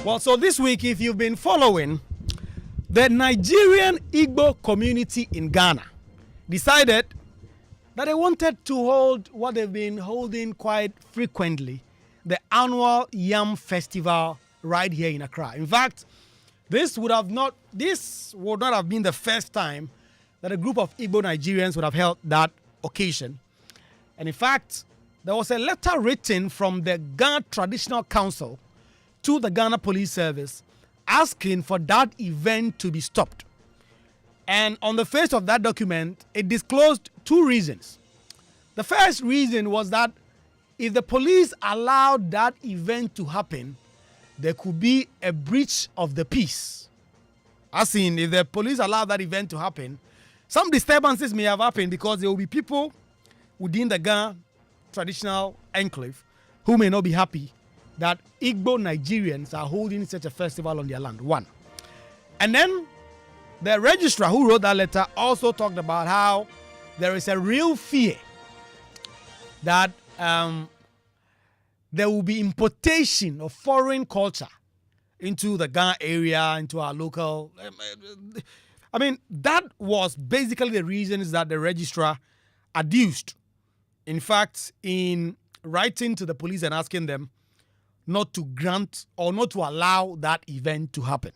Well, so this week, if you've been following, the Nigerian Igbo community in Ghana decided that they wanted to hold what they've been holding quite frequently, the annual Yam Festival right here in Accra. In fact, this would not have been the first time that a group of Igbo Nigerians would have held that occasion. And in fact, there was a letter written from the Ghana Traditional Council to the Ghana Police Service asking for that event to be stopped. And on the face of that document, it disclosed two reasons. The first reason was that if the police allowed that event to happen, there could be a breach of the peace. As in, if the police allowed that event to happen, some disturbances may have happened because there will be people within the Ghana traditional enclave who may not be happy that Igbo Nigerians are holding such a festival on their land. One. And then the registrar who wrote that letter also talked about how there is a real fear that there will be importation of foreign culture into the Ghana area, into our local. I mean, that was basically the reasons that the registrar adduced. In fact, in writing to the police and asking them not to grant or not to allow that event to happen.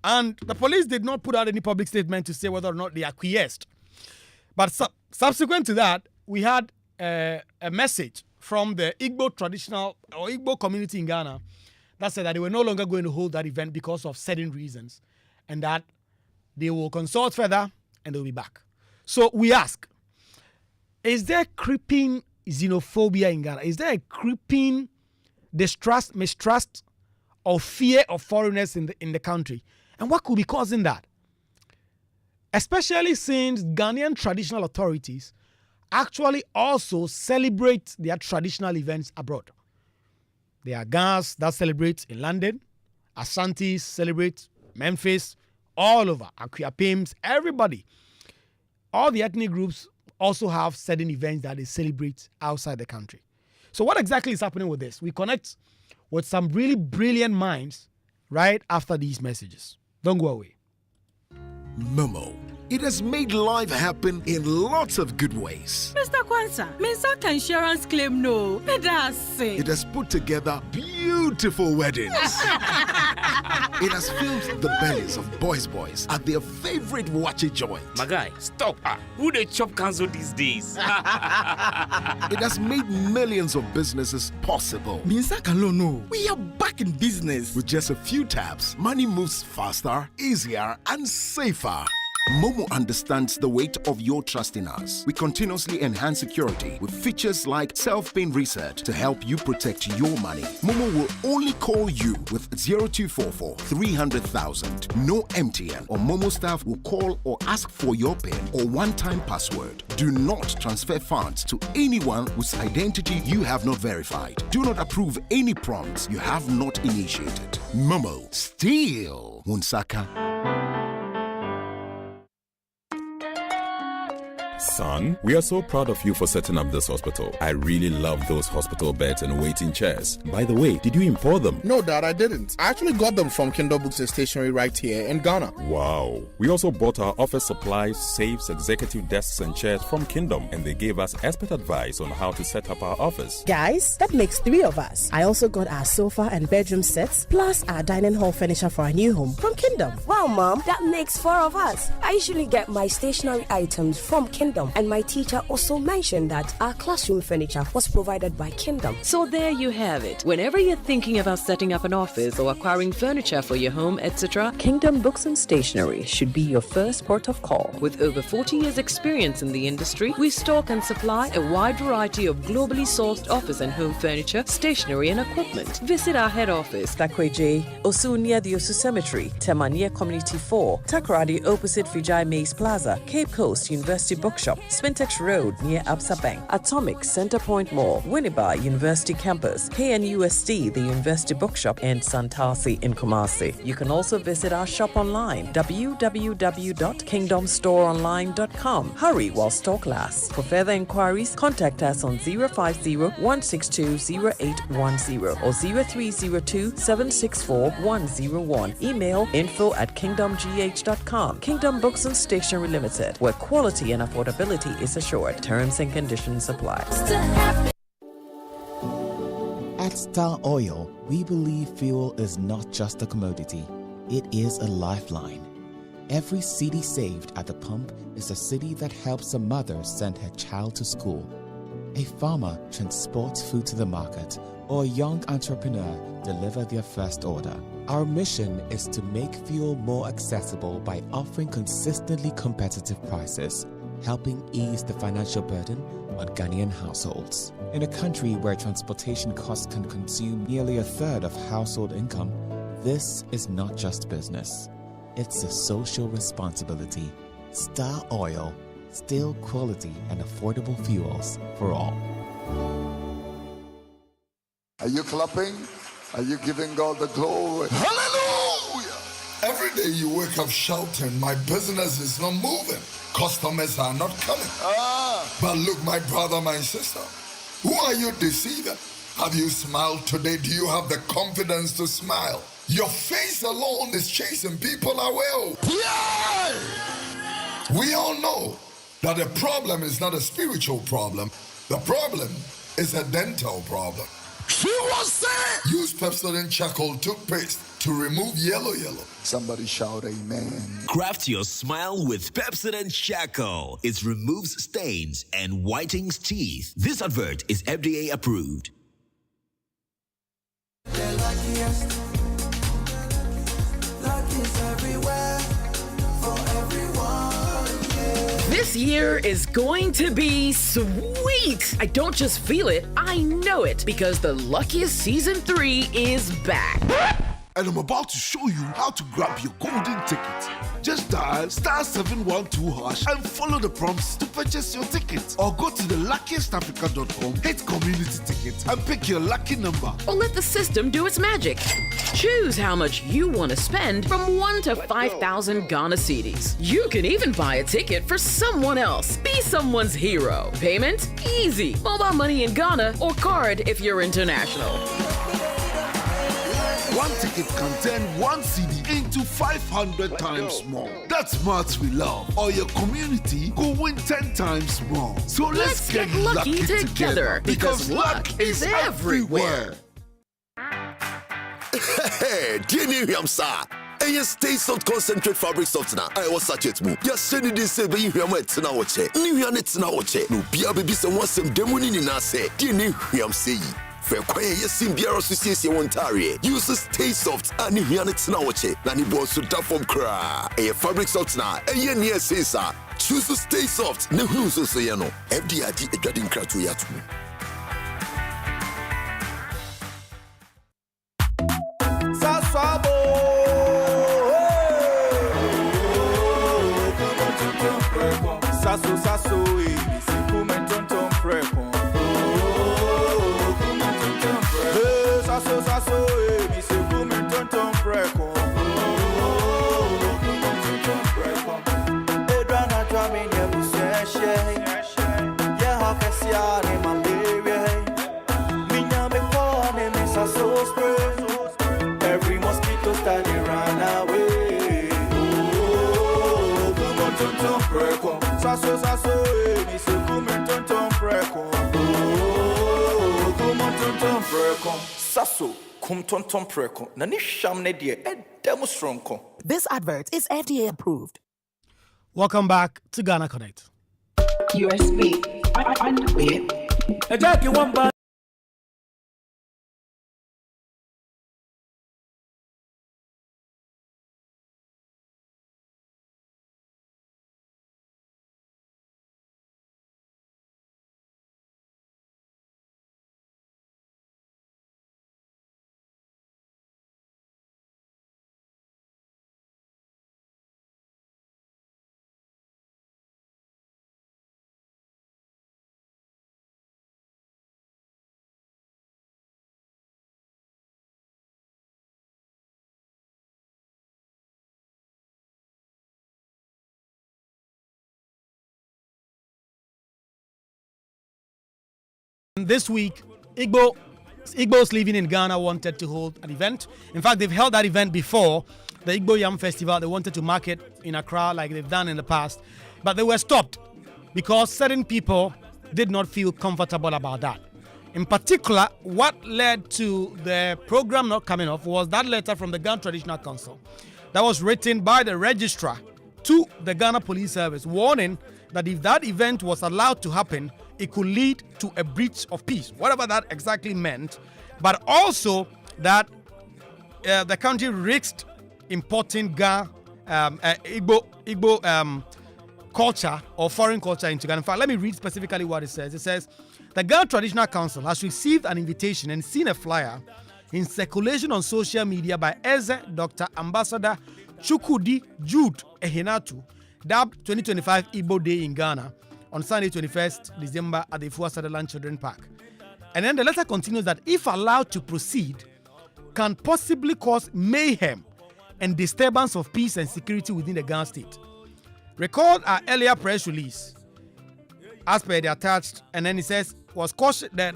And the police did not put out any public statement to say whether or not they acquiesced. But subsequent to that, we had a message from the Igbo traditional or Igbo community in Ghana that said that they were no longer going to hold that event because of certain reasons and that they will consult further and they'll be back. So we ask, is there creeping xenophobia in Ghana? Is there a creeping distrust, mistrust, or fear of foreigners in the country? And what could be causing that? Especially since Ghanaian traditional authorities actually also celebrate their traditional events abroad. There are Ghanas that celebrate in London, Asantes celebrate Memphis, all over, Akwa, everybody. All the ethnic groups also have certain events that they celebrate outside the country. So what exactly is happening with this? We connect with some really brilliant minds right after these messages. Don't go away. Momo. It has made life happen in lots of good ways. Mr. Kwanzaa, Minsaka insurance claim no. It has put together beautiful weddings. It has filled the bellies of boys at their favorite watchy joint. My guy, stop. Who they chop cancel these days? It has made millions of businesses possible. Minsaka no. We are back in business. With just a few taps, money moves faster, easier, and safer. Momo understands the weight of your trust in us. We continuously enhance security with features like self-paying reset to help you protect your money. Momo will only call you with 0244 300,000. No MTN or Momo staff will call or ask for your PIN or one-time password. Do not transfer funds to anyone whose identity you have not verified. Do not approve any prompts you have not initiated. Momo, still Wunsaka. Son, we are so proud of you for setting up this hospital. I really love those hospital beds and waiting chairs. By the way, did you import them? No, Dad, I didn't. I actually got them from Kindle Books and Stationery right here in Ghana. Wow. We also bought our office supplies, safes, executive desks and chairs from Kingdom, and they gave us expert advice on how to set up our office. Guys, that makes 3 of us. I also got our sofa and bedroom sets, plus our dining hall furniture for our new home from Kingdom. Wow, Mom, that makes 4 of us. I usually get my stationery items from Kingdom, and my teacher also mentioned that our classroom furniture was provided by Kingdom. So there you have it. Whenever you're thinking about setting up an office or acquiring furniture for your home, etc., Kingdom Books and Stationery should be your first port of call. With over 40 years experience in the industry, we stock and supply a wide variety of globally sourced office and home furniture, stationery and equipment. Visit our head office, Takweje, Osu near the Osu Cemetery, Temania Community 4, Takoradi opposite Vijay Mays Plaza, Cape Coast, University Book Bookshop, Spintex Road near Absa Bank, Atomic Center Point Mall, Winneba University Campus, KNUST, the University Bookshop, and Santasi in Kumasi. You can also visit our shop online, www.kingdomstoreonline.com. Hurry while stock lasts. For further inquiries, contact us on 050-162-0810 or 0302-764-101. Email info@kingdomgh.com. Kingdom Books and Stationery Limited, where quality and affordability is assured. Terms and conditions apply. At Star Oil, we believe fuel is not just a commodity, it is a lifeline. Every cedi saved at the pump is a cedi that helps a mother send her child to school, a farmer transports food to the market, or a young entrepreneur deliver their first order. Our mission is to make fuel more accessible by offering consistently competitive prices, helping ease the financial burden on Ghanaian households. In a country where transportation costs can consume nearly a third of household income, this is not just business. It's a social responsibility. Star Oil, still quality and affordable fuels for all. Are you clapping? Are you giving God the glory? Hallelujah! Every day you wake up shouting, my business is not moving. Customers are not coming. But look, my brother, my sister, who are you deceiving? Have you smiled today? Do you have the confidence to smile? Your face alone is chasing people away. Yeah! We all know that the problem is not a spiritual problem. The problem is a dental problem. She was saying, use Pepsodent charcoal toothpaste to remove yellow. Somebody shout amen. Craft your smile with Pepsodent charcoal. It removes stains and whitens teeth. This advert is FDA approved. This year is going to be sweet. I don't just feel it, I know it, because the Luckiest Season 3 is back. And I'm about to show you how to grab your golden ticket. Just dial *712# and follow the prompts to purchase your ticket. Or go to the luckiestafrica.com, hit community ticket, and pick your lucky number. Or let the system do its magic. Choose how much you want to spend from 1 to 5,000 Ghana cedis. You can even buy a ticket for someone else. Be someone's hero. Payment? Easy. Mobile money in Ghana or card if you're international. One ticket can turn one CD into 500 times more. That's maths we love. Or your community go win 10 times more. So let's get lucky together because luck is everywhere. Hey, dear New sir. And you stay soft concentrate fabric softener. I was such it move. You're sending this say you hear what now watch. New year it's now watch. No be a baby someone some demoni in say. Dear New say. For quiet, yes, in Biara Association Ontario. Use Stay Soft and if you're not watching, Nani Boss to tap from cry. A fabric softener, and you near say, sir. Choose to Stay Soft. No who's so you know. FDID a dreading crack to yatu. Sasso, mi se fume tonton preko. Edwana twa mi nye buseshe. Ye hakesia ne malaria. Minya me kone me sasso spray. Every mosquito study run away. Oh, come on tonton preko. Sasso, mi se fume tonton preko. Oh, come on tonton preko. Sasso. This advert is FDA approved. Welcome back to Ghana Connect. USB. This week, Igbos living in Ghana wanted to hold an event. In fact, they've held that event before, the Igbo Yam Festival. They wanted to mark it in Accra like they've done in the past. But they were stopped because certain people did not feel comfortable about that. In particular, what led to the program not coming off was that letter from the Ghana Traditional Council that was written by the registrar to the Ghana Police Service, warning that if that event was allowed to happen, it could lead to a breach of peace, whatever that exactly meant, but also that the country risked importing Igbo culture or foreign culture into Ghana. In fact, let me read specifically what it says. It says, the Ghana Traditional Council has received an invitation and seen a flyer in circulation on social media by Eze Dr. Ambassador Chukudi Jude Ehenatu, dubbed 2025 Igbo Day in Ghana, on Sunday, 21st December at the Ifua Sutherland Children's Park. And then the letter continues that if allowed to proceed, can possibly cause mayhem and disturbance of peace and security within the Ghana state. Recall our earlier press release, as per the attached, and then it says, was caution, the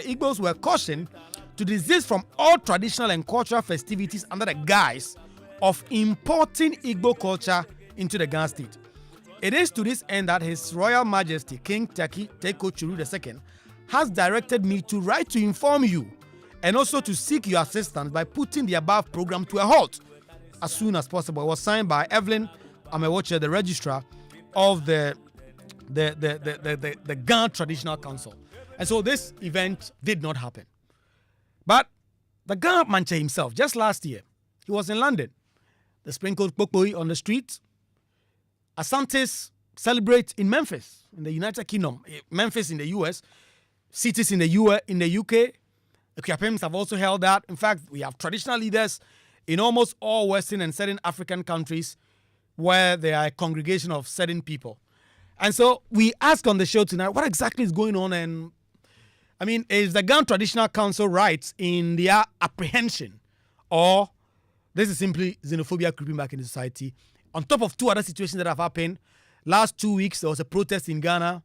Igbos were cautioned to desist from all traditional and cultural festivities under the guise of importing Igbo culture into the Ghana state. It is to this end that His Royal Majesty King Teko Churu II has directed me to write to inform you and also to seek your assistance by putting the above program to a halt as soon as possible. It was signed by Evelyn Amewoche, the registrar of the Ghana Traditional Council. And so this event did not happen. But the Ghana Manche himself, just last year, he was in London. They sprinkled Kpokpoi on the streets. Asantes celebrate in Memphis, in the United Kingdom, Memphis in the US, cities in the UK. The Kwapims have also held that. In fact, we have traditional leaders in almost all Western and certain African countries where there are a congregation of certain people. And so we ask on the show tonight, what exactly is going on? And I mean, is the Ghana Traditional Council right in their apprehension, or this is simply xenophobia creeping back in the society? On top of two other situations that have happened, last 2 weeks there was a protest in Ghana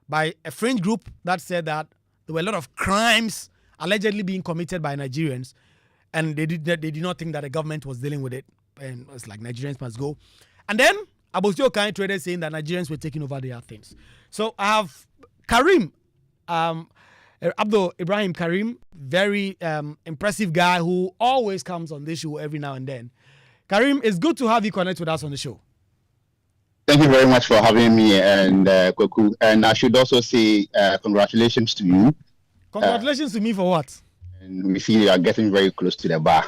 by a fringe group that said that there were a lot of crimes allegedly being committed by Nigerians, and they did not think that the government was dealing with it, and it's like Nigerians must go. And then Abosio Kai traders saying that Nigerians were taking over their things. So I have Karim, Abdul Ibrahim Karim, very impressive guy who always comes on this show every now and then. Karim, it's good to have you connect with us on the show. Thank you very much for having me, and Kwaku. And I should also say congratulations to you. Congratulations to me for what? And we see you are getting very close to the bar.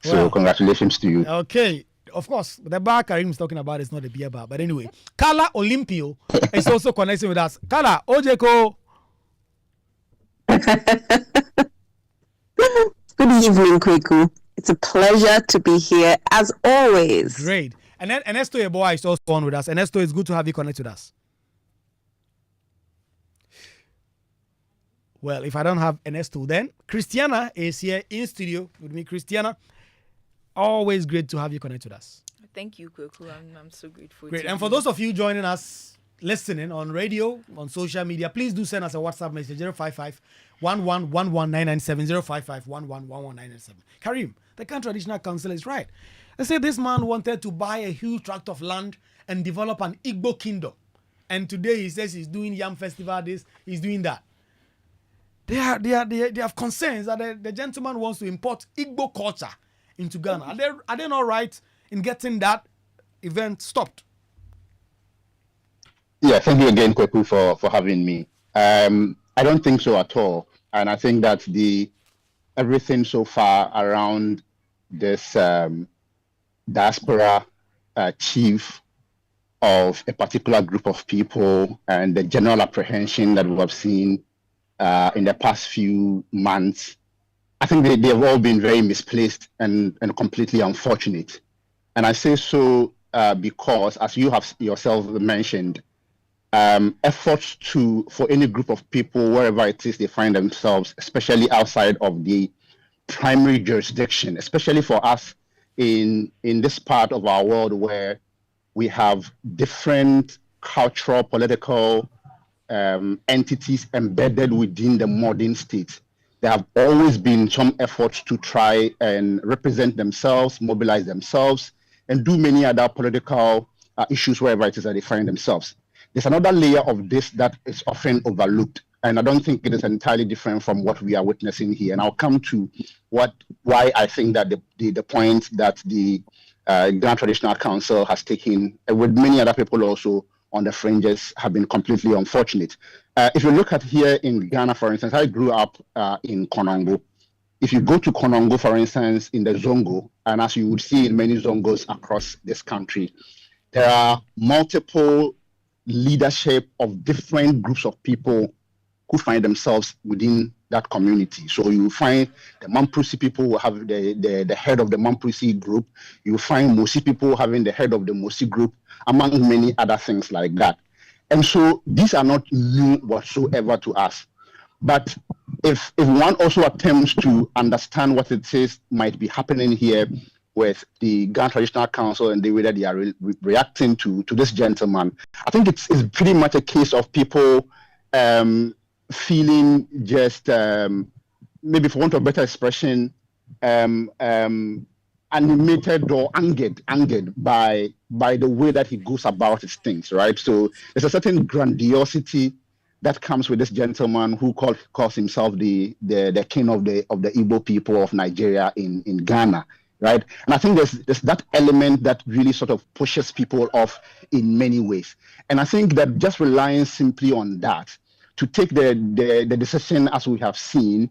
So congratulations to you. Okay. Of course, the bar Karim is talking about is not a beer bar. But anyway, Kala Olympio is also connecting with us. Kala, Ojeko. Good evening, Kwaku. It's a pleasure to be here, as always. Great. And then Ernesto Yeboah is also on with us. Ernesto, it's good to have you connect with us. Well, if I don't have Ernesto, then Christiana is here in studio with me. Christiana, always great to have you connect with us. Thank you, Kwaku. I'm so grateful. Great. And for those of you joining us, listening on radio, on social media, please do send us a WhatsApp message, 055-1111-997, 055-1111-997. Karim, the Ghana Traditional Council is right. They say this man wanted to buy a huge tract of land and develop an Igbo kingdom. And today he says he's doing Yam Festival this, he's doing that. They have concerns that the gentleman wants to import Igbo culture into Ghana. Are they not right in getting that event stopped? Yeah, thank you again, Kwaku, for having me. I don't think so at all. And I think that everything so far around this diaspora chief of a particular group of people and the general apprehension that we have seen in the past few months, I think they have all been very misplaced and completely unfortunate. And I say so because, as you have yourself mentioned, efforts for any group of people, wherever it is they find themselves, especially outside of the primary jurisdiction, especially for us in this part of our world where we have different cultural, political, entities embedded within the modern state. There have always been some efforts to try and represent themselves, mobilize themselves, and do many other political issues wherever it is that they find themselves. There's another layer of this that is often overlooked, and I don't think it is entirely different from what we are witnessing here. And I'll come to why I think that the point that the Ghana Traditional Council has taken, with many other people also on the fringes, have been completely unfortunate. If you look at here in Ghana, for instance, I grew up in Konongo. If you go to Konongo, for instance, in the Zongo, and as you would see in many Zongos across this country, there are multiple leadership of different groups of people who find themselves within that community. So you find the Mamprisi people who have the head of the Mamprisi group. You find Mosi people having the head of the Mosi group, among many other things like that. And so these are not new whatsoever to us. But if one also attempts to understand what it says might be happening here with the Ghana Traditional Council and the way that they are reacting to this gentleman, I think it's pretty much a case of people feeling just, maybe for want of a better expression, animated or angered by the way that he goes about his things, right? So there's a certain grandiosity that comes with this gentleman who calls himself the king of the Igbo people of Nigeria in Ghana, right? And I think there's that element that really sort of pushes people off in many ways. And I think that just relying simply on that to take the decision as we have seen,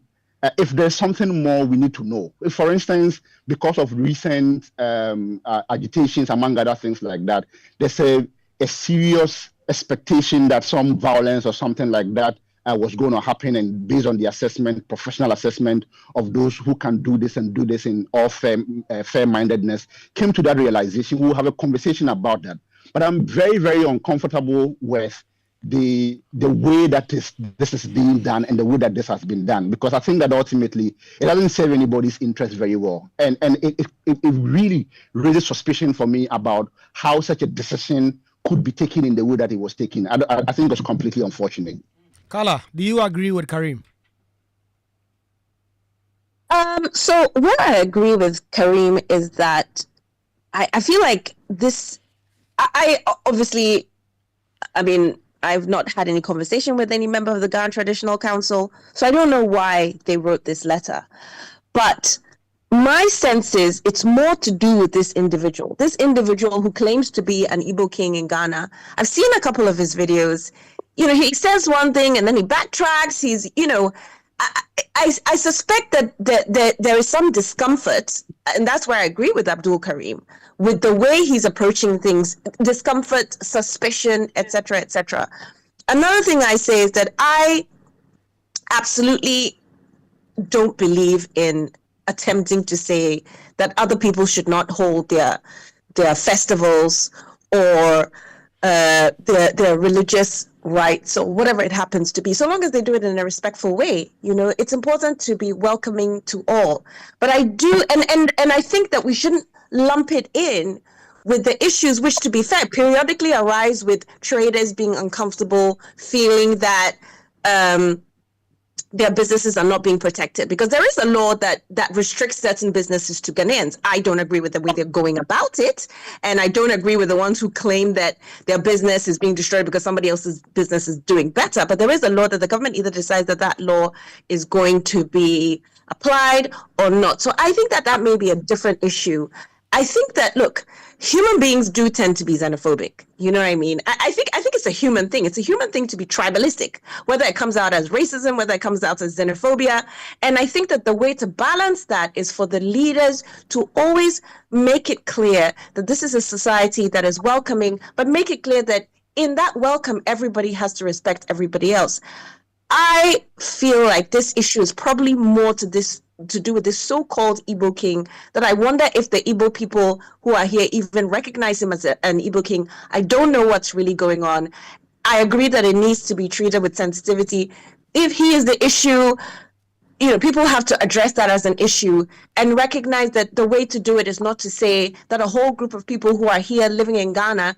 if there's something more we need to know. If, for instance, because of recent agitations, among other things like that, there's a serious expectation that some violence or something like that was going to happen, and based on the assessment, professional assessment of those who can do this and do this in all fair-mindedness, came to that realization. We'll have a conversation about that. But I'm very, very uncomfortable with the way that this is being done and the way that this has been done, because I think that ultimately it doesn't serve anybody's interest very well, and it really raises suspicion for me about how such a decision could be taken in the way that it was taken. I think it was completely unfortunate. Kala, do you agree with Karim? So where I agree with Karim is that I feel like this, I obviously, I mean, I've not had any conversation with any member of the Ghana Traditional Council, so I don't know why they wrote this letter. But my sense is it's more to do with this individual who claims to be an Igbo king in Ghana. I've seen a couple of his videos. You know, he says one thing and then he backtracks. He's, you know, I suspect that there is some discomfort, and that's where I agree with Abdul Karim, with the way he's approaching things, discomfort, suspicion, etc., etc. Another thing I say is that I absolutely don't believe in attempting to say that other people should not hold their festivals or their religious rights or whatever it happens to be, so long as they do it in a respectful way. You know, it's important to be welcoming to all. But I do, and I think that we shouldn't lump it in with the issues which, to be fair, periodically arise with traders being uncomfortable, feeling that their businesses are not being protected, because there is a law that restricts certain businesses to Ghanaians. I don't agree with the way they're going about it, and I don't agree with the ones who claim that their business is being destroyed because somebody else's business is doing better. But there is a law that the government either decides that law is going to be applied or not. So I think that may be a different issue. I think that, look, human beings do tend to be xenophobic. You know what I mean? I think it's a human thing. It's a human thing to be tribalistic, whether it comes out as racism, whether it comes out as xenophobia. And I think that the way to balance that is for the leaders to always make it clear that this is a society that is welcoming, but make it clear that in that welcome, everybody has to respect everybody else. I feel like this issue is probably more to do with this so-called Igbo king, that I wonder if the Igbo people who are here even recognize him as an Igbo king. I don't know what's really going on. I agree that it needs to be treated with sensitivity. If he is the issue, you know, people have to address that as an issue and recognize that the way to do it is not to say that a whole group of people who are here living in Ghana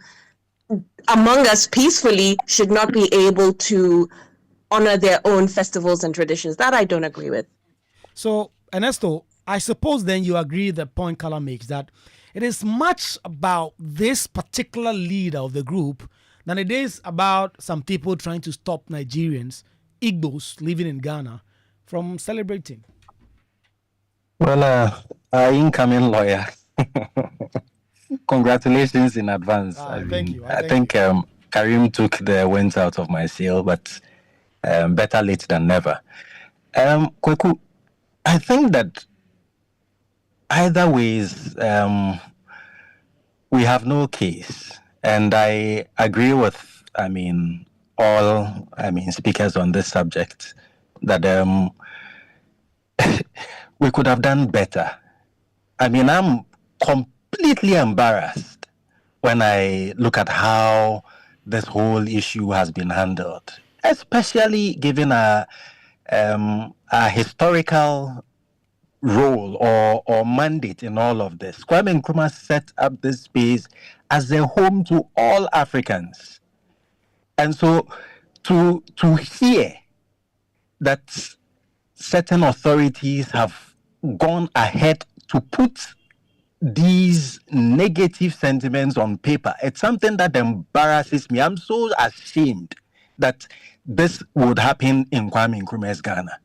among us peacefully should not be able to honor their own festivals and traditions. That I don't agree with. So, Ernesto, I suppose then you agree the point Kala makes, that it is much about this particular leader of the group than it is about some people trying to stop Nigerians, Igbos living in Ghana, from celebrating. Well, our incoming lawyer, congratulations in advance. Thank you. I think Karim took the wind out of my sail, but better late than never. Kwaku, I think that either ways, we have no case. And I agree with, all, speakers on this subject, that we could have done better. I'm completely embarrassed when I look at how this whole issue has been handled, especially given a historical role or mandate in all of this. Kwame Nkrumah set up this space as a home to all Africans. And so to hear that certain authorities have gone ahead to put these negative sentiments on paper, it's something that embarrasses me. I'm so ashamed that this would happen in Kwame Nkrumah's Ghana.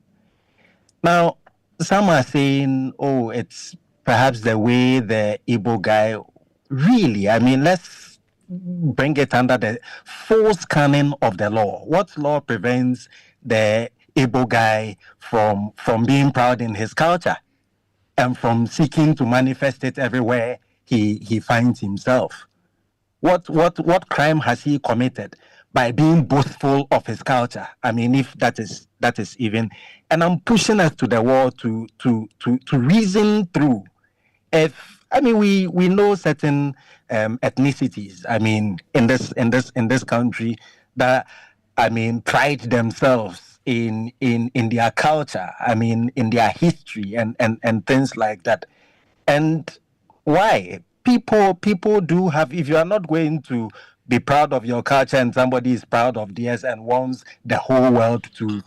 Now, some are saying, oh, it's perhaps the way the Igbo guy really, let's bring it under the full scanning of the law. What law prevents the Igbo guy from being proud in his culture and from seeking to manifest it everywhere he finds himself? What crime has he committed by being boastful of his culture? If that is even, and I'm pushing us to the wall to reason through. If we know certain ethnicities, in this country that pride themselves in their culture, in their history and things like that. And why? People do have, if you are not going to be proud of your culture and somebody is proud of theirs and wants the whole world to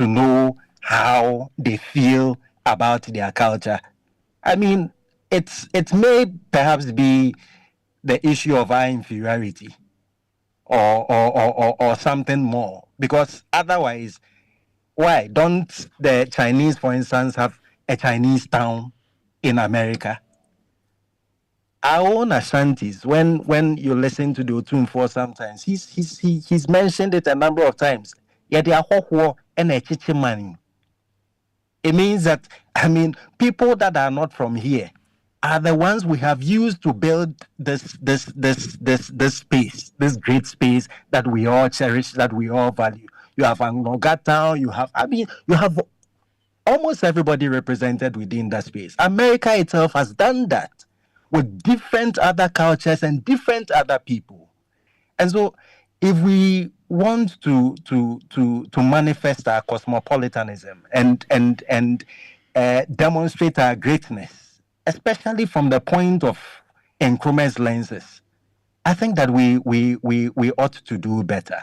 know how they feel about their culture, it may perhaps be the issue of our inferiority or something more, because otherwise, why don't the Chinese, for instance, have a Chinese town in America? Our own Ashantis, when you listen to the Otumfo sometimes, he's mentioned it a number of times. Yeah, they are Hokwo and a Chichimani. It means that people that are not from here are the ones we have used to build this space, this great space that we all cherish, that we all value. You have Angloga Town, you have almost everybody represented within that space. America itself has done that with different other cultures and different other people. And so if we want to manifest our cosmopolitanism and demonstrate our greatness, especially from the point of Nkrumah's lenses, I think that we ought to do better.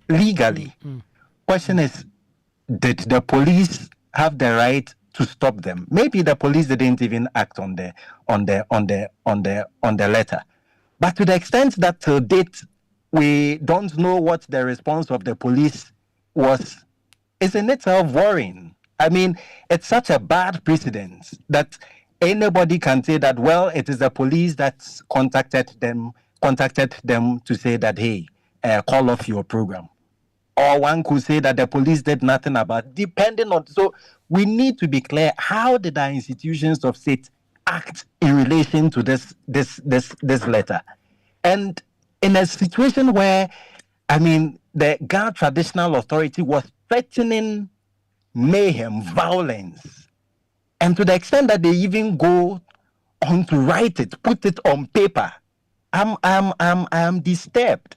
Legally, question is, did the police have the right to stop them? Maybe the police didn't even act on the letter. But to the extent that till date we don't know what the response of the police was, is in itself worrying. It's such a bad precedent that anybody can say that, well, it is the police that contacted them to say that, hey, call off your program. Or one could say that the police did nothing about it, depending on. So we need to be clear, how did our institutions of state act in relation to this letter? And in a situation where, the Ghana Traditional Authority was threatening mayhem, violence, and to the extent that they even go on to write it, put it on paper, I'm disturbed.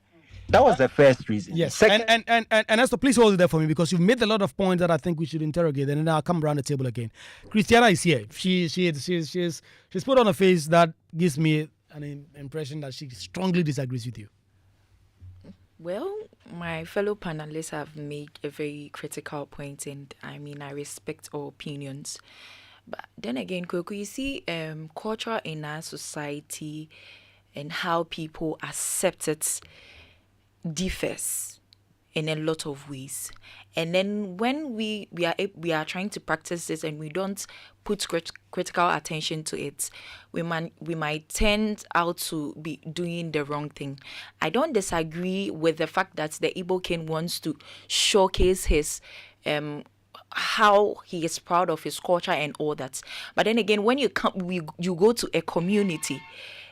That was the first reason. Yes. And Esther, please hold it there for me, because you've made a lot of points that I think we should interrogate, and then I'll come around the table again. Christiana is here. She's put on a face that gives me an impression that she strongly disagrees with you. Well, my fellow panelists have made a very critical point, and I mean, I respect all opinions. But then again, Kwaku, you see, culture in our society and how people accept it differs in a lot of ways. And then when we are trying to practice this and we don't put critical attention to it, we might tend out to be doing the wrong thing. I don't disagree with the fact that the Igbo king wants to showcase his how he is proud of his culture and all that. But then again, when you go to a community,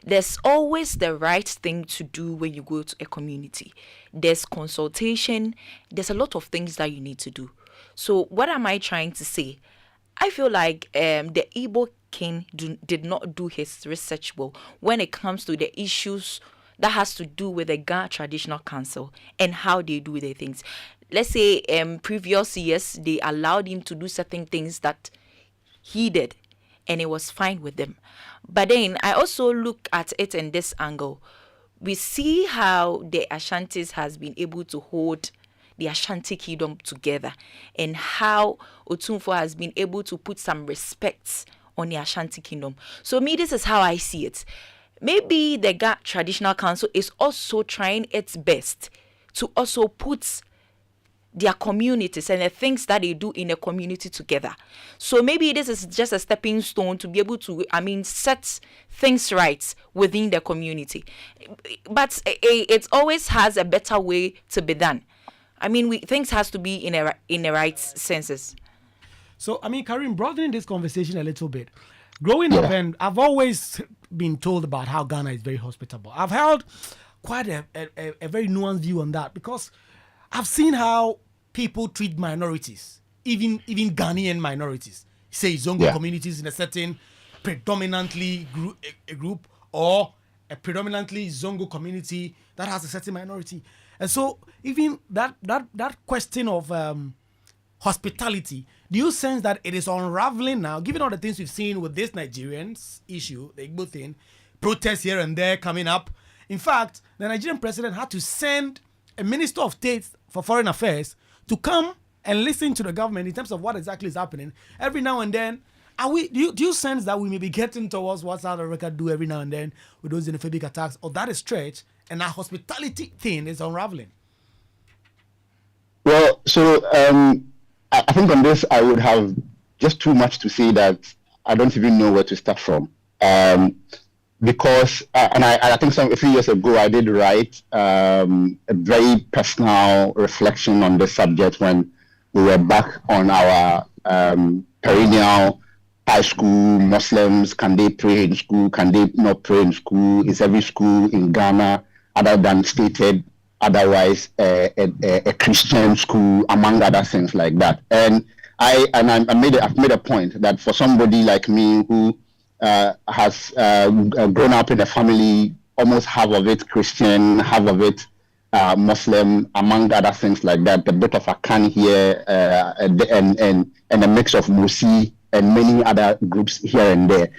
there's always the right thing to do when you go to a community. There's consultation. There's a lot of things that you need to do. So what am I trying to say? I feel like the Igbo king did not do his research well when it comes to the issues that has to do with the Ga Traditional Council and how they do their things. Let's say previous years, they allowed him to do certain things that he did, and it was fine with them. But then I also look at it in this angle. We see how the Ashantis has been able to hold the Ashanti kingdom together, and how Otunfo has been able to put some respect on the Ashanti kingdom. So me, this is how I see it. Maybe the Ga Traditional Council is also trying its best to also put their communities and the things that they do in a community together. So maybe this is just a stepping stone to be able to, set things right within the community. But it always has a better way to be done. Things has to be in the right senses. So, Karim, broadening this conversation a little bit. Growing up, and I've always been told about how Ghana is very hospitable. I've held quite a very nuanced view on that, because I've seen how people treat minorities, even Ghanaian minorities. Say Zongo communities in a certain predominantly group, or a predominantly Zongo community that has a certain minority. And so even that question of hospitality, do you sense that it is unraveling now, given all the things we've seen with this Nigerians issue, the Igbo thing, protests here and there coming up? In fact, the Nigerian president had to send a minister of state for foreign affairs to come and listen to the government in terms of what exactly is happening. Every now and then, do you sense that we may be getting towards what South Africa do every now and then with those xenophobic attacks, or that is stretch and our hospitality thing is unraveling? Well, so I think on this I would have just too much to say that I don't even know where to start from. Because, and I think a few years ago, I did write a very personal reflection on this subject when we were back on our perennial high school Muslims. Can they pray in school? Can they not pray in school? Is every school in Ghana, other than stated otherwise, a Christian school, among other things like that? And I've made a point that for somebody like me who has grown up in a family, almost half of it Christian, half of it Muslim, among other things like that, a bit of Akan here, and a mix of Musi and many other groups here and there.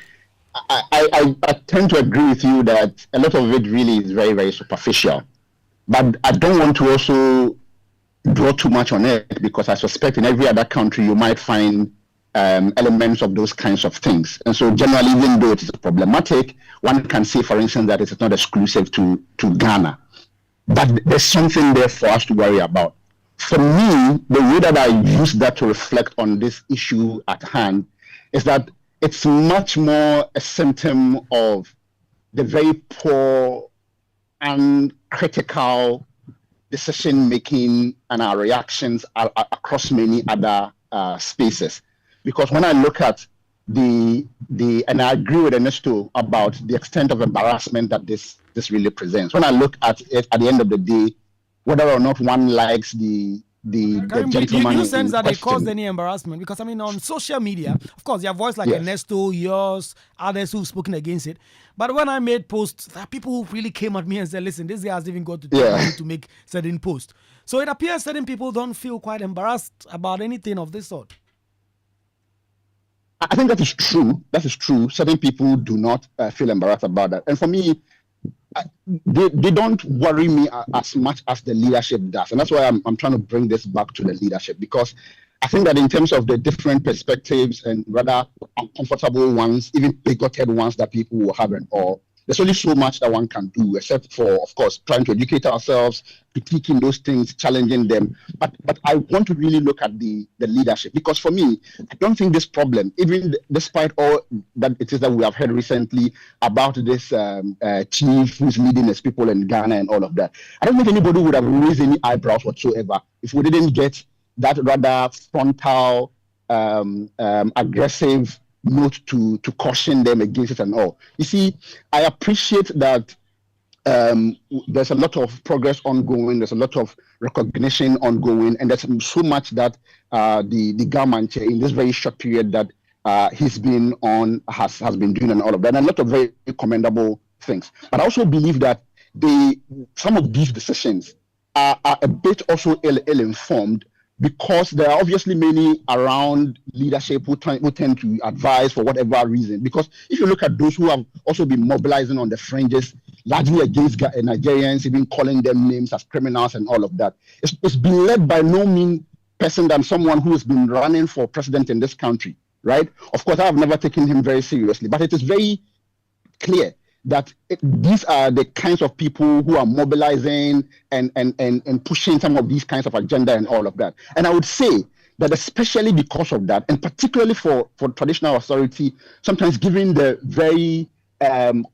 I tend to agree with you that a lot of it really is very, very superficial. But I don't want to also draw too much on it, because I suspect in every other country you might find elements of those kinds of things. And so generally, even though it is problematic, one can say, for instance, that it is not exclusive to Ghana. But there's something there for us to worry about. For me, the way that I use that to reflect on this issue at hand is that it's much more a symptom of the very poor and critical decision-making and our reactions across many other spaces. Because when I look at and I agree with Ernesto about the extent of embarrassment that this really presents. When I look at it at the end of the day, whether or not one likes the gentleman, do you sense that it caused any embarrassment? Because on social media, of course, you have voice like Ernesto, yours, others who've spoken against it. But when I made posts, there are people who really came at me and said, "Listen, this guy has even got to tell me to make certain posts." So it appears certain people don't feel quite embarrassed about anything of this sort. I think that is true. That is true. Certain people do not feel embarrassed about that. And for me, they don't worry me as much as the leadership does. And that's why I'm trying to bring this back to the leadership, because I think that in terms of the different perspectives and rather uncomfortable ones, even bigoted ones that people will have and all, there's only so much that one can do, except for, of course, trying to educate ourselves, critiquing those things, challenging them. But I want to really look at the leadership, because for me, I don't think this problem, even despite all that it is that we have heard recently about this chief who's leading his people in Ghana and all of that, I don't think anybody would have raised any eyebrows whatsoever if we didn't get that rather frontal, aggressive note to caution them against it and all. You see, I appreciate that there's a lot of progress ongoing, there's a lot of recognition ongoing, and there's so much that the government in this very short period that he's been on has been doing and all of that, and a lot of very commendable things. But I also believe that some of these decisions are a bit also ill-informed, because there are obviously many around leadership who tend to advise for whatever reason. Because if you look at those who have also been mobilizing on the fringes, largely against Nigerians, even calling them names as criminals and all of that, it's been led by no mean person than someone who has been running for president in this country, right? Of course, I have never taken him very seriously, but it is very clear that these are the kinds of people who are mobilizing and pushing some of these kinds of agenda and all of that. And I would say that especially because of that, and particularly for traditional authority, sometimes given the very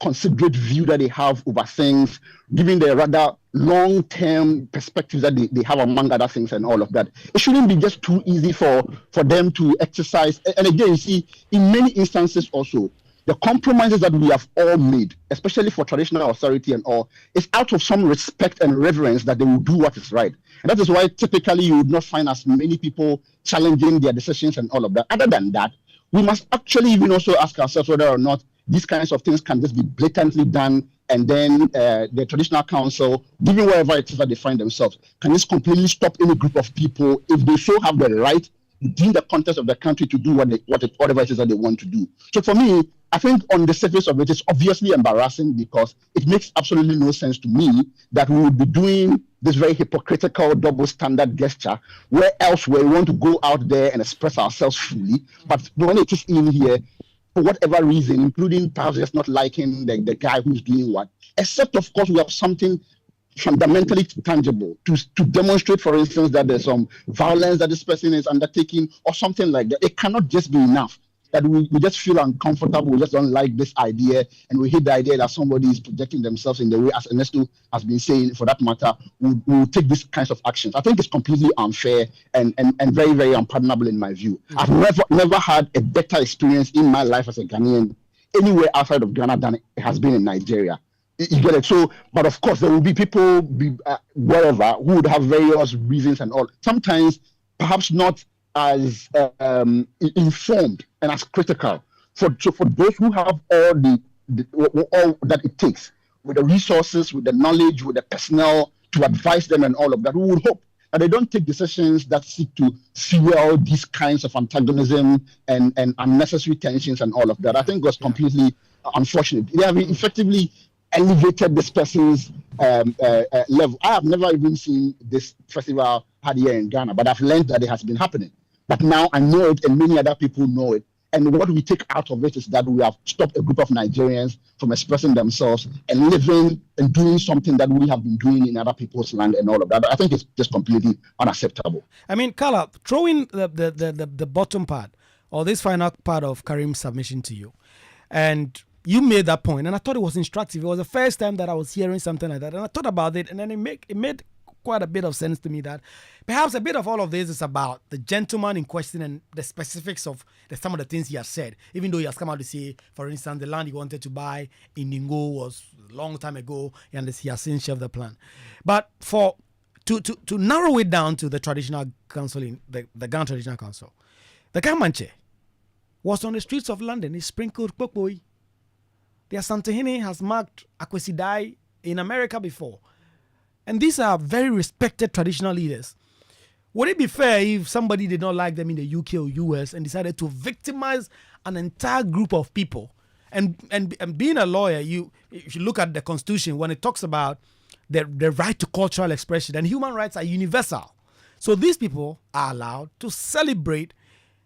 considerate view that they have over things, given the rather long-term perspectives that they have among other things and all of that, it shouldn't be just too easy for them to exercise. And again, you see, in many instances also, the compromises that we have all made, especially for traditional authority and all, is out of some respect and reverence that they will do what is right. And that is why typically you would not find as many people challenging their decisions and all of that. Other than that, we must actually even also ask ourselves whether or not these kinds of things can just be blatantly done, and then the traditional council, given wherever it is that they find themselves, can just completely stop any group of people if they so have the right within the context of the country to do whatever it is that they want to do. So for me, I think on the surface of it, it's obviously embarrassing, because it makes absolutely no sense to me that we would be doing this very hypocritical double standard gesture, where else we want to go out there and express ourselves fully, but when it is in here, for whatever reason, including perhaps just not liking the guy who's doing what, except of course we have something fundamentally tangible to demonstrate, for instance, that there's some violence that this person is undertaking or something like that. It cannot just be enough that we just feel uncomfortable, we just don't like this idea, and we hate the idea that somebody is projecting themselves in the way, as Ernesto has been saying, for that matter, we'll take these kinds of actions. I think it's completely unfair and very, very unpardonable in my view. I've never had a better experience in my life as a Ghanaian anywhere outside of Ghana than it has been in Nigeria. You get it? So, but of course, there will be people wherever who would have various reasons and all. Sometimes, perhaps not as informed and as critical. So for those who have all all that it takes, with the resources, with the knowledge, with the personnel to advise them and all of that, we would hope that they don't take decisions that seek to fuel these kinds of antagonism and unnecessary tensions and all of that. I think it was completely unfortunate. They have effectively elevated this person's level. I have never even seen this festival had here in Ghana, but I've learned that it has been happening. But now I know it, and many other people know it. And what we take out of it is that we have stopped a group of Nigerians from expressing themselves and living and doing something that we have been doing in other people's land and all of that. I think it's just completely unacceptable. I mean, Carla, throw in the bottom part, or this final part of Karim's submission to you. And you made that point, and I thought it was instructive. It was the first time that I was hearing something like that, and I thought about it, and then it made quite a bit of sense to me that perhaps a bit of all of this is about the gentleman in question and the specifics of some of the things he has said, even though he has come out to say, for instance, the land he wanted to buy in Ningo was a long time ago, and he has since shelved the plan. But to narrow it down to the traditional council, the Ghana Traditional Council, the Kamanche was on the streets of London. He sprinkled Kpokpoi. The Asantehene has marked Akwesidai in America before. And these are very respected traditional leaders. would it be fair if somebody did not like them in the UK or US and decided to victimize an entire group of people? And being a lawyer, if you look at the Constitution, when it talks about the right to cultural expression, and human rights are universal. So these people are allowed to celebrate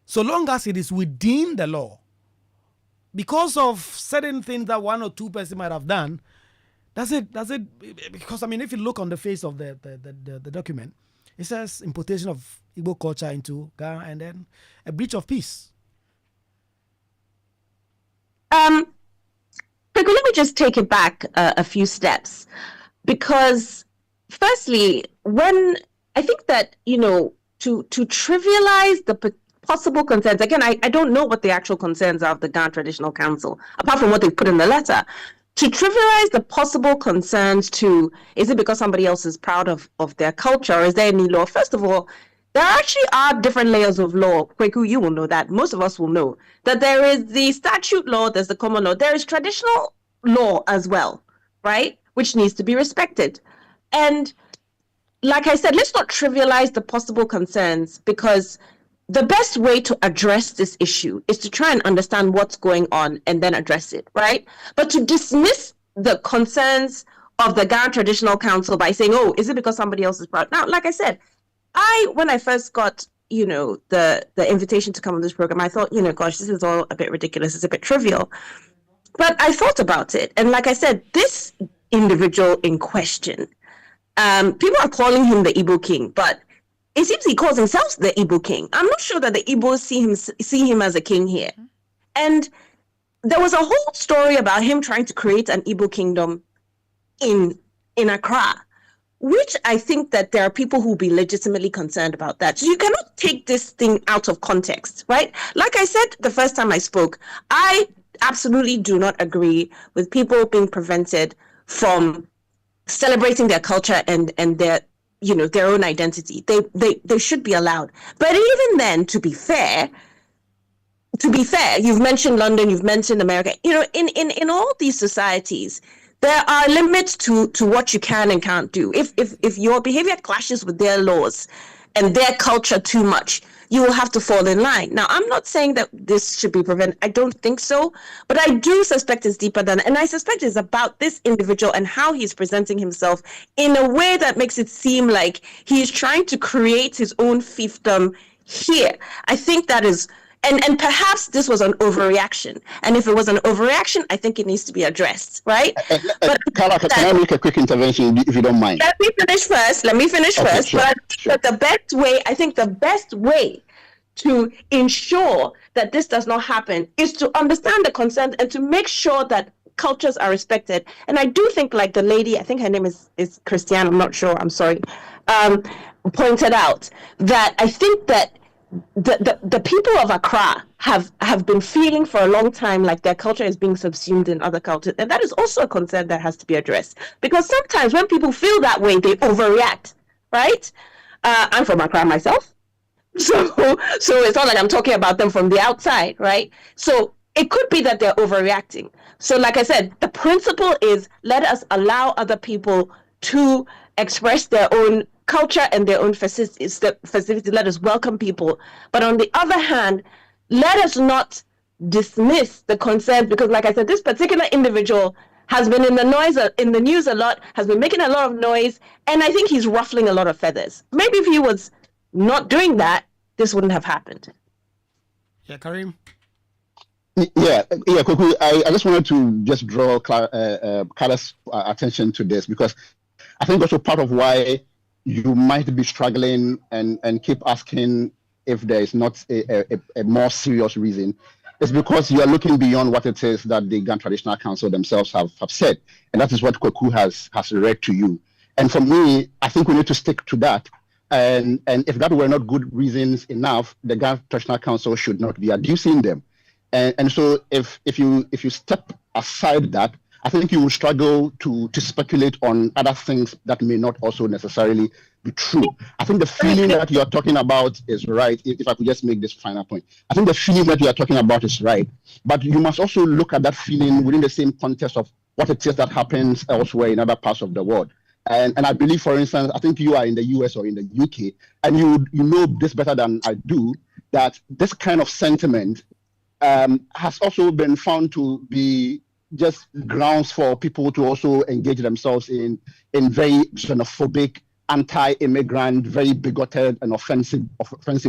so long as it is within the law. Because of certain things that one or two persons might have done, does it? Because I mean, if you look on the face of the document, it says importation of Igbo culture into Ghana and then a breach of peace. Let me just take it back a few steps, because firstly, when I think that, to trivialize the possible concerns, again, I don't know what the actual concerns are of the Ghana Traditional Council, apart from what they put in the letter. To trivialize the possible concerns to, is it because somebody else is proud of their culture, or is there any law? First of all, there actually are different layers of law. Kwaku, you will know that. Most of us will know that there is the statute law, there's the common law, there is traditional law as well, right? Which needs to be respected. And like I said, let's not trivialize the possible concerns, because the best way to address this issue is to try and understand what's going on and then address it, right? But to dismiss the concerns of the Ghana Traditional Council by saying, oh, is it because somebody else is proud? Now, like I said, when I first got, the invitation to come on this program, I thought, gosh, this is all a bit ridiculous. It's a bit trivial. But I thought about it. And like I said, this individual in question, people are calling him the Igbo king, but it seems he calls himself the Igbo king. I'm not sure that the Igbos see him as a king here. And there was a whole story about him trying to create an Igbo kingdom in Accra, which I think that there are people who will be legitimately concerned about that. So you cannot take this thing out of context, right? Like I said the first time I spoke, I absolutely do not agree with people being prevented from celebrating their culture and their their own identity. They should be allowed. But even then, to be fair, you've mentioned London, you've mentioned America. In all these societies, there are limits to what you can and can't do. If your behavior clashes with their laws and their culture too much, you will have to fall in line. Now, I'm not saying that this should be prevented. I don't think so. But I do suspect it's deeper than, and I suspect it's about this individual and how he's presenting himself in a way that makes it seem like he's trying to create his own fiefdom here. I think that is, and perhaps this was an overreaction. And if it was an overreaction, I think it needs to be addressed, right? But Carla, can I make a quick intervention if you don't mind? Let me finish first. Okay, sure, But the best way to ensure that this does not happen is to understand the concerns and to make sure that cultures are respected. And I do think, like the lady, I think her name is Christiane, I'm not sure, I'm sorry, pointed out, that I think that the people of Accra have been feeling for a long time like their culture is being subsumed in other cultures. And that is also a concern that has to be addressed. Because sometimes when people feel that way, they overreact, right? I'm from Accra myself. So it's not like I'm talking about them from the outside, right? So it could be that they're overreacting. So like I said, the principle is let us allow other people to express their own culture and their own festivities. Let us welcome people. But on the other hand, let us not dismiss the concerns, because like I said, this particular individual has been in the news a lot, has been making a lot of noise, and I think he's ruffling a lot of feathers. Maybe if he was not doing that, this wouldn't have happened. Yeah, Karim? Yeah, Kwaku, I just wanted to just draw Carla's attention to this, because I think also part of why you might be struggling and keep asking if there is not a more serious reason is because you are looking beyond what it is that the Ghana Traditional Council themselves have said. And that is what Kwaku has read to you. And for me, I think we need to stick to that. And if that were not good reasons enough, the Ghana Traditional Council should not be adducing them. And so if you step aside that, I think you will struggle to speculate on other things that may not also necessarily be true. I think the feeling that you are talking about is right. If I could just make this final point, I think the feeling that you are talking about is right. But you must also look at that feeling within the same context of what it is that happens elsewhere in other parts of the world. And I believe, for instance, I think you are in the US or in the UK, and you know this better than I do, that this kind of sentiment has also been found to be just grounds for people to also engage themselves in very xenophobic, anti-immigrant, very bigoted and offensive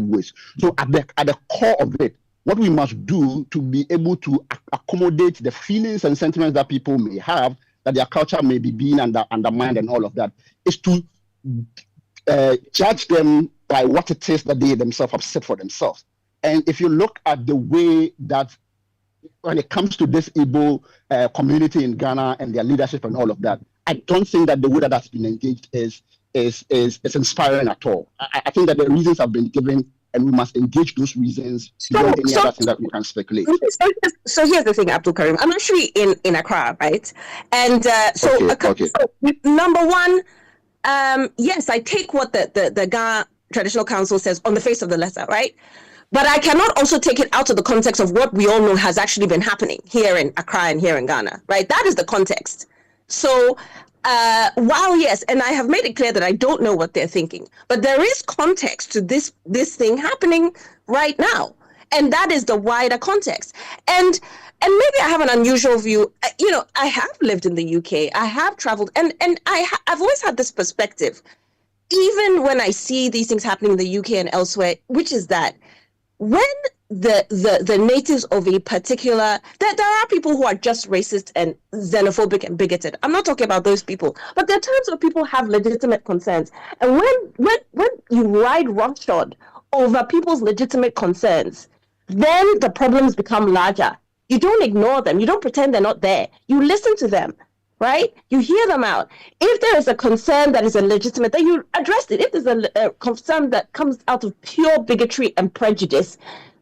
ways. So at the core of it, what we must do to be able to accommodate the feelings and sentiments that people may have, that their culture may be being undermined and all of that, is to judge them by what it is that they themselves have set for themselves. And if you look at the way that when it comes to this Igbo community in Ghana and their leadership and all of that, I don't think that the way that that's been engaged is inspiring at all. I think that the reasons have been given, and we must engage those reasons beyond any other thing that we can speculate. So here's the thing, Abdul Karim. I'm actually in Accra, right? And so number one, yes, I take what the Ghana Traditional Council says on the face of the letter, right? But I cannot also take it out of the context of what we all know has actually been happening here in Accra and here in Ghana, right? That is the context. So while yes, and I have made it clear that I don't know what they're thinking, but there is context to this thing happening right now, and that is the wider context. And maybe I have an unusual view. You know, I have lived in the UK. I have traveled, and I've always had this perspective, even when I see these things happening in the UK and elsewhere, which is that when the natives of a particular, there are people who are just racist and xenophobic and bigoted. I'm not talking about those people, but there are times where people have legitimate concerns, and when you ride roughshod over people's legitimate concerns, then the problems become larger. You don't ignore them. You don't pretend they're not there. You listen to them, right? You hear them out. If there is a concern that is a legitimate, then you address it. If there's a concern that comes out of pure bigotry and prejudice,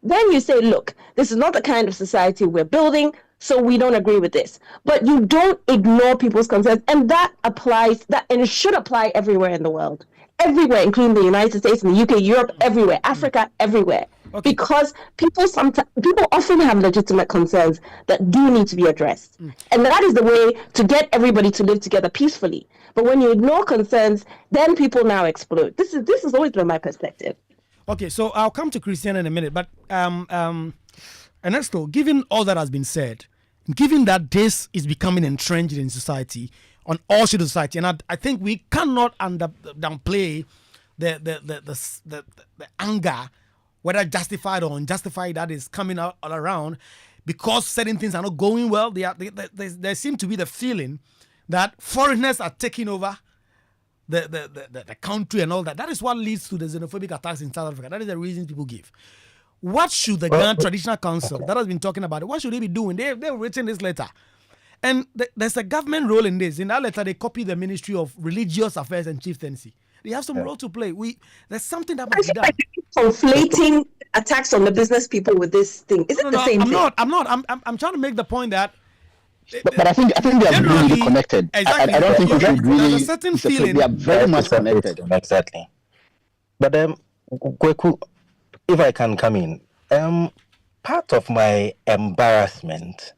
then you say, look, this is not the kind of society we're building, so we don't agree with this. But you don't ignore people's concerns, and that applies, and it should apply everywhere in the world. Everywhere, including the United States and the UK, Europe, everywhere, Africa, everywhere. Okay. Because people often have legitimate concerns that do need to be addressed. And that is the way to get everybody to live together peacefully. But when you ignore concerns, then people now explode. This has always been my perspective. Okay, so I'll come to Christian in a minute, but Ernesto, given all that has been said, given that this is becoming entrenched in society, on all sides of society, and I think we cannot downplay the anger, whether justified or unjustified, that is coming out all around, because certain things are not going well. There seems to be the feeling that foreigners are taking over the country and all that. That is what leads to the xenophobic attacks in South Africa. That is the reason people give. What should the Ghana Traditional Council that has been talking about it, what should they be doing? They've written this letter. And there's a government role in this. In that letter, they copy the Ministry of Religious Affairs and Chieftaincy. They have some role to play. There's something that must be done. Conflating attacks on the business people with this thing. Is it the same thing? I'm not. I'm trying to make the point that. But I think they are really connected. Exactly. I don't think we should really. There's a certain feeling. They are very much connected. Exactly. But Kwaku, if I can come in, part of my embarrassment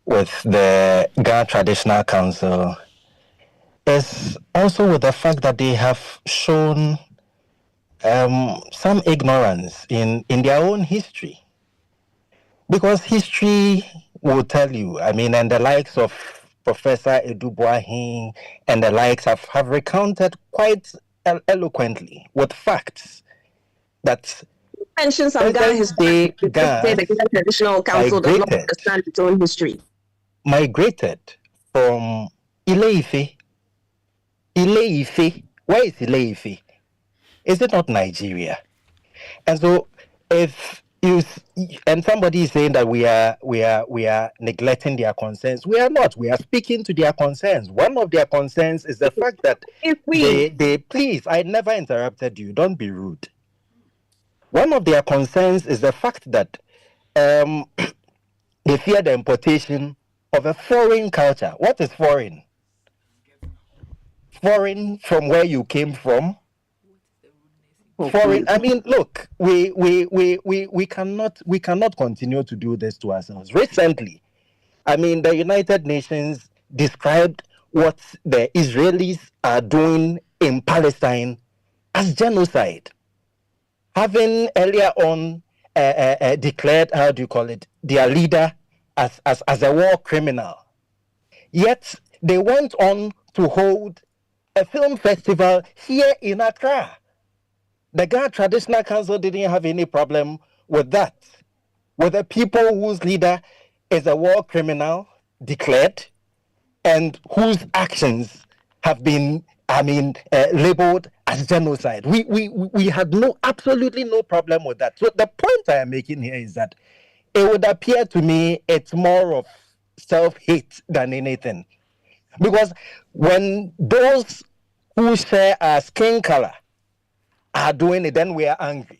with the Ghana Traditional Council is also with the fact that they have shown some ignorance in their own history. Because history will tell you, and the likes of Professor Edubuahin and the likes have recounted quite eloquently with facts that mentions some Ghana history. The Ghana Traditional Council does not understand its own history. Migrated from Ile-Ife. Ile-Ife. Where is Ile-Ife? Is it not Nigeria? And so, and somebody is saying that we are neglecting their concerns. We are not. We are speaking to their concerns. One of their concerns is the fact that they please. I never interrupted you. Don't be rude. One of their concerns is the fact that they fear the importation of a foreign culture. What is foreign? Foreign from where you came from. Foreign. Look, we cannot continue to do this to ourselves. Recently, the United Nations described what the Israelis are doing in Palestine as genocide. Having earlier on declared, how do you call it, their leader as a war criminal. Yet they went on to hold a film festival here in Accra. The Ghana Traditional Council didn't have any problem with that. With the people whose leader is a war criminal declared and whose actions have been, labeled as genocide. We had absolutely no problem with that. So the point I am making here is that it would appear to me it's more of self-hate than anything. Because when those who share our skin color are doing it, then we are angry.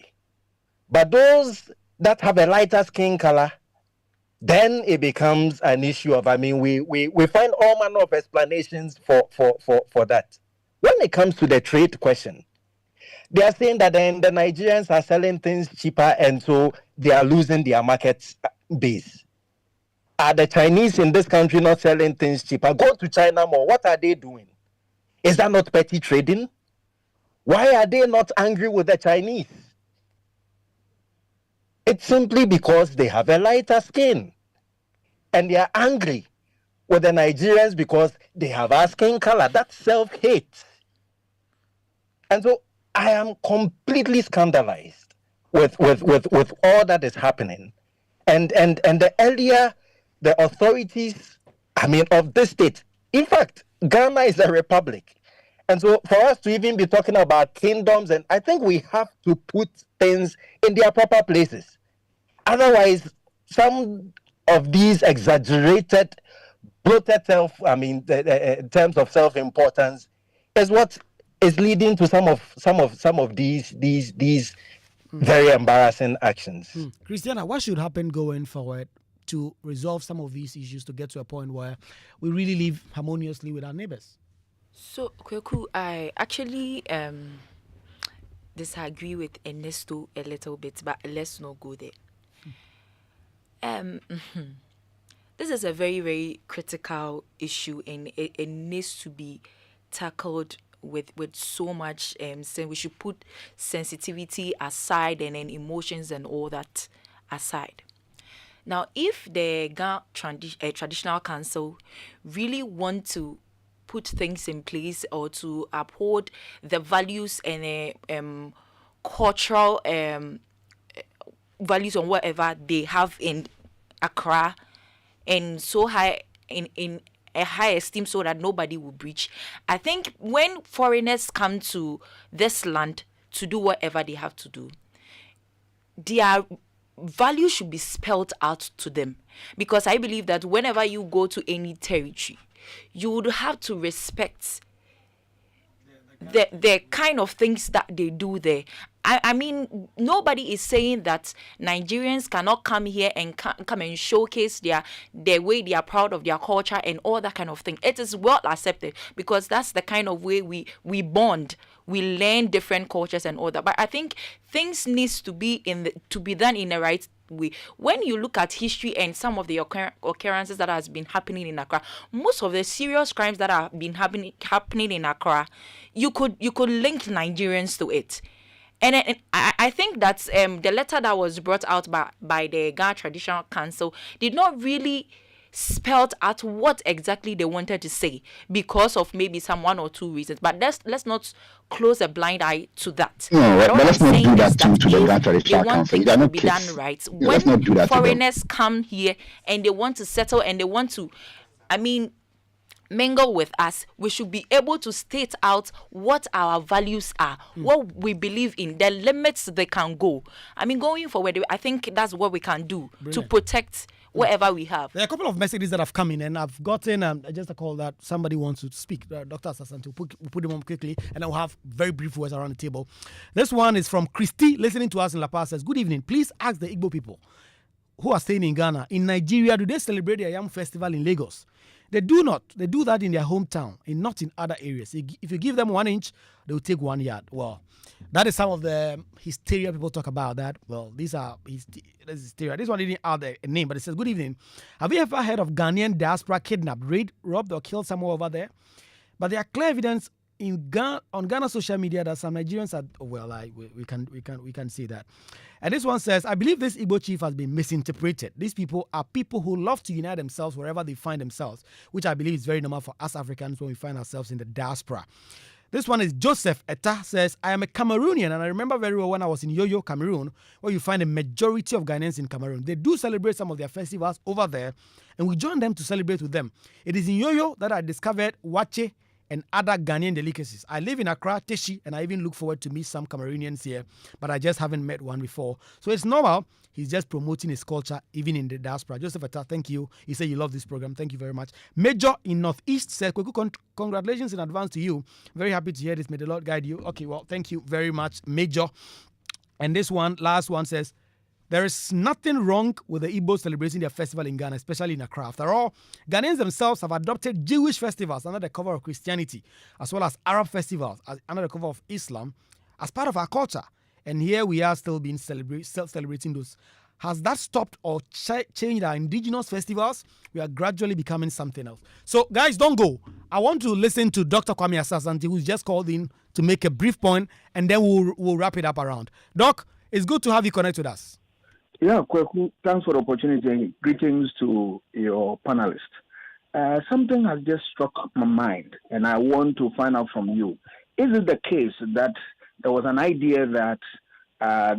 But those that have a lighter skin color, then it becomes an issue of, we find all manner of explanations for that. When it comes to the trade question, they are saying that then the Nigerians are selling things cheaper and so they are losing their market base. Are the Chinese in this country not selling things cheaper? Go to China more. What are they doing? Is that not petty trading? Why are they not angry with the Chinese? It's simply because they have a lighter skin. And they are angry with the Nigerians because they have our skin color. That's self-hate. And so I am completely scandalized with all that is happening. And the earlier the authorities, of this state, in fact, Ghana is a republic. And so for us to even be talking about kingdoms, and I think we have to put things in their proper places. Otherwise, some of these exaggerated, bloated terms of self-importance is what is leading to some of these very embarrassing actions. Christiana, what should happen going forward to resolve some of these issues to get to a point where we really live harmoniously with our neighbors? So, Kwaku, I actually disagree with Ernesto a little bit, but let's not go there. This is a very, very critical issue, and it needs to be tackled with so much. So we should put sensitivity aside and then emotions and all that aside. Now, if the Ghana Traditional Council really want to put things in place or to uphold the values and cultural values on whatever they have in Accra and so high in a high esteem so that nobody will breach, I think when foreigners come to this land to do whatever they have to do, their value should be spelled out to them. Because I believe that whenever you go to any territory, you would have to respect the kind of things that they do there. I mean, nobody is saying that Nigerians cannot come here and come and showcase their way they are proud of their culture and all that kind of thing. It is well accepted because that's the kind of way we bond. We learn different cultures and all that. But I think things needs to be done in the right way. When you look at history and some of the occurrences that has been happening in Accra, most of the serious crimes that have been happening in Accra, you could link Nigerians to it. And I think that the letter that was brought out by the Ghana Traditional Council did not really spell out what exactly they wanted to say because of maybe some one or two reasons. But let's not close a blind eye to that. No, but let's not do that to the Ghana Traditional Council. They want things to be done right. When foreigners come here and they want to settle and they want to, mingle with us, we should be able to state out what our values are, what we believe in, the limits they can go. Going forward, I think that's what we can do to protect whatever we have. There are a couple of messages that have come in, and I've gotten just a call that somebody wants to speak. Dr. Asante, we'll put them on quickly, and then we'll have very brief words around the table. This one is from Christy, listening to us in La Paz, says, good evening. Please ask the Igbo people who are staying in Ghana. In Nigeria, do they celebrate the Yam Festival in Lagos? They do not. They do that in their hometown, not in other areas. If you give them 1 inch, they will take 1 yard. Well, that is some of the hysteria people talk about that. Well, this is hysteria. This one didn't add a name, but it says, good evening. Have you ever heard of Ghanaian diaspora kidnapped, raped, robbed, or killed somewhere over there? But there are clear evidence on Ghana social media that some Nigerians are, we can see that. And this one says, I believe this Igbo chief has been misinterpreted. These people are people who love to unite themselves wherever they find themselves, which I believe is very normal for us Africans when we find ourselves in the diaspora. This one is Joseph Etta says, I am a Cameroonian, and I remember very well when I was in Yoyo, Cameroon, where you find a majority of Ghanaians in Cameroon. They do celebrate some of their festivals over there, and we join them to celebrate with them. It is in Yoyo that I discovered Wache and other Ghanaian delicacies. I live in Accra, Teshi, and I even look forward to meet some Cameroonians here, but I just haven't met one before. So it's normal. He's just promoting his culture, even in the diaspora. Joseph Atta, thank you. He said you love this program. Thank you very much. Major in Northeast said, congratulations in advance to you. Very happy to hear this. May the Lord guide you. Okay, well, thank you very much, Major. And this one, last one says, there is nothing wrong with the Igbos celebrating their festival in Ghana, especially in Accra. After all, Ghanaians themselves have adopted Jewish festivals under the cover of Christianity, as well as Arab festivals under the cover of Islam, as part of our culture. And here we are still being celebrating those. Has that stopped or changed our indigenous festivals? We are gradually becoming something else. So, guys, don't go. I want to listen to Dr. Kwaku Asante, who's just called in to make a brief point, and then we'll wrap it up around. Doc, it's good to have you connect with us. Yeah, Kwaku, thanks for the opportunity. Greetings to your panelists. Something has just struck my mind, and I want to find out from you. Is it the case that there was an idea that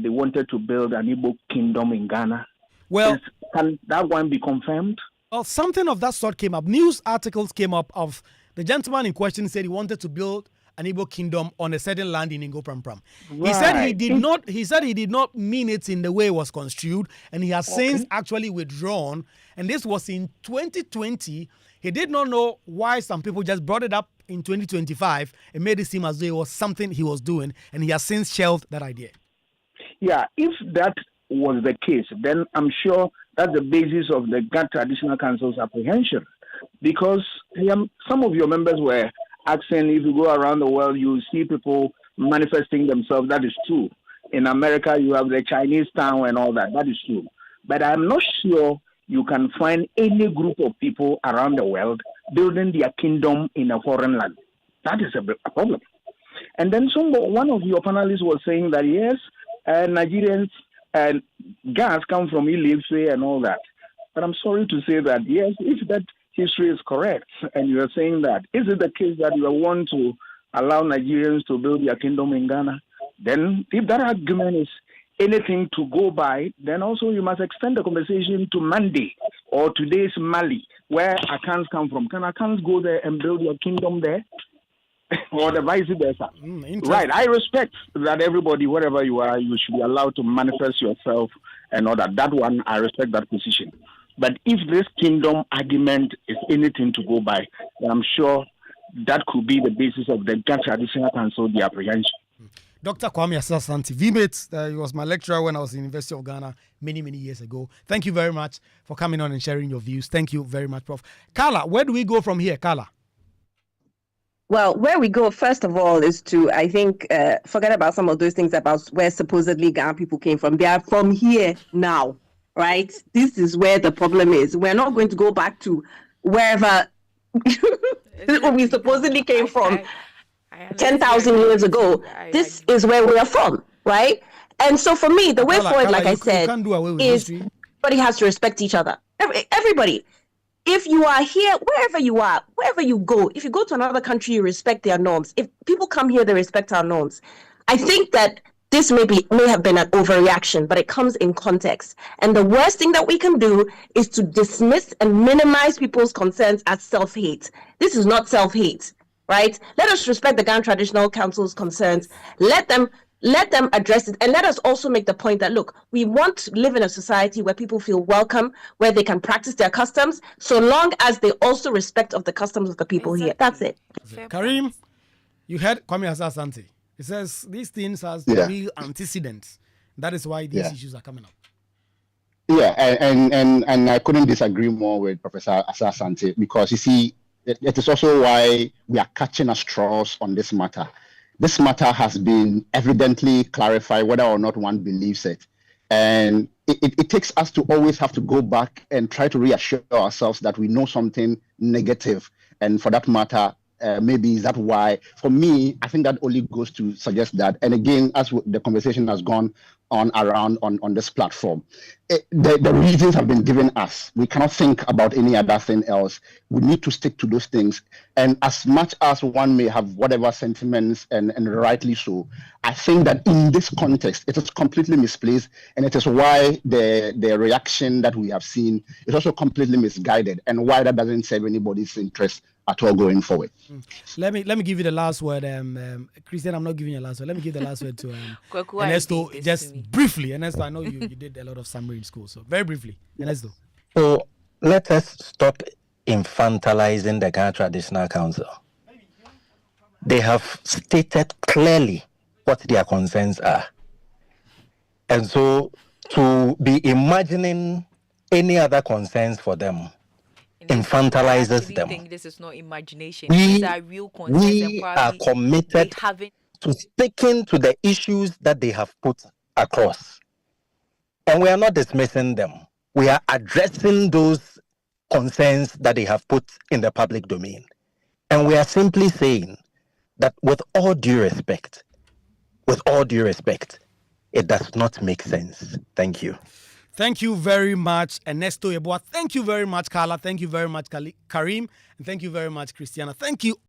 they wanted to build an Igbo kingdom in Ghana? Well, can that one be confirmed? Well, something of that sort came up. News articles came up of the gentleman in question said he wanted to build an Igbo kingdom on a certain land in Ngo Pram. Right. He said he did not mean it in the way it was construed, and he has since actually withdrawn. And this was in 2020. He did not know why some people just brought it up in 2025 and made it seem as though it was something he was doing, and he has since shelved that idea. Yeah, if that was the case, then I'm sure that's the basis of the Ghana Traditional Council's apprehension, because some of your members were asking, if you go around the world, you see people manifesting themselves. That is true. In America, you have the Chinese town and all that. That is true. But I'm not sure you can find any group of people around the world building their kingdom in a foreign land. That is a problem. And then one of your panelists was saying that, yes, Nigerians and gas come from Ilefe and all that. But I'm sorry to say that, yes, if that history is correct, and you are saying that, is it the case that you want to allow Nigerians to build their kingdom in Ghana? Then, if that argument is anything to go by, then also you must extend the conversation to Monday or today's Mali, where Akans come from. Can Akans go there and build their kingdom there? Or the vice versa? Right. I respect that everybody, wherever you are, you should be allowed to manifest yourself and all that. That one, I respect that position. But if this kingdom argument is anything to go by, then I'm sure that could be the basis of the Ghana Traditional Council, the apprehension. Dr. Kwaku Asante, VMate, he was my lecturer when I was in the University of Ghana many years ago. Thank you very much for coming on and sharing your views. Thank you very much, Prof. Carla, where do we go from here, Carla? Well, where we go, first of all, is to, I think, forget about some of those things about where supposedly Ghana people came from. They are from here now, right? This is where the problem is. We're not going to go back to wherever we supposedly came from 10,000 years ago. This is where we are from, right? And so for me, the way forward, like I said, is everybody has to respect each other. Everybody. If you are here, wherever you are, wherever you go, if you go to another country, you respect their norms. If people come here, they respect our norms. I think that this may have been an overreaction, but it comes in context. And the worst thing that we can do is to dismiss and minimize people's concerns as self-hate. This is not self-hate, right? Let us respect the Ghana Traditional Council's concerns. Let them address it. And let us also make the point that, look, we want to live in a society where people feel welcome, where they can practice their customs, so long as they also respect of the customs of the people here. That's it. Karim, you heard Kwaku Asante. He says these things has real antecedents. That is why these issues are coming up. Yeah, and I couldn't disagree more with Professor Asante because you see, it is also why we are catching at straws on this matter. This matter has been evidently clarified whether or not one believes it. And it takes us to always have to go back and try to reassure ourselves that we know something negative. And for that matter, maybe is that why? For me, I think that only goes to suggest that. And again, as the conversation has gone on around on this platform, the reasons have been given us. We cannot think about any other thing else. We need to stick to those things. And as much as one may have whatever sentiments, and rightly so, I think that in this context, it is completely misplaced. And it is why the reaction that we have seen is also completely misguided, and why that doesn't serve anybody's interest at all going forward. Let me give you the last word. Christian, I'm not giving you the last word. Let me give the last word to Ernesto, just briefly. Ernesto, I know you did a lot of summary in school, so very briefly. Ernesto. So let us stop infantilizing the Ghana Traditional Council. They have stated clearly what their concerns are. And so to be imagining any other concerns for them infantilizes them. I think this is not imagination. These are real concerns. We are committed to sticking to the issues that they have put across. And we are not dismissing them. We are addressing those concerns that they have put in the public domain. And we are simply saying that with all due respect, it does not make sense. Thank you. Thank you very much, Ernesto Yeboah. Thank you very much, Carla. Thank you very much, Karim. And thank you very much, Christiana. Thank you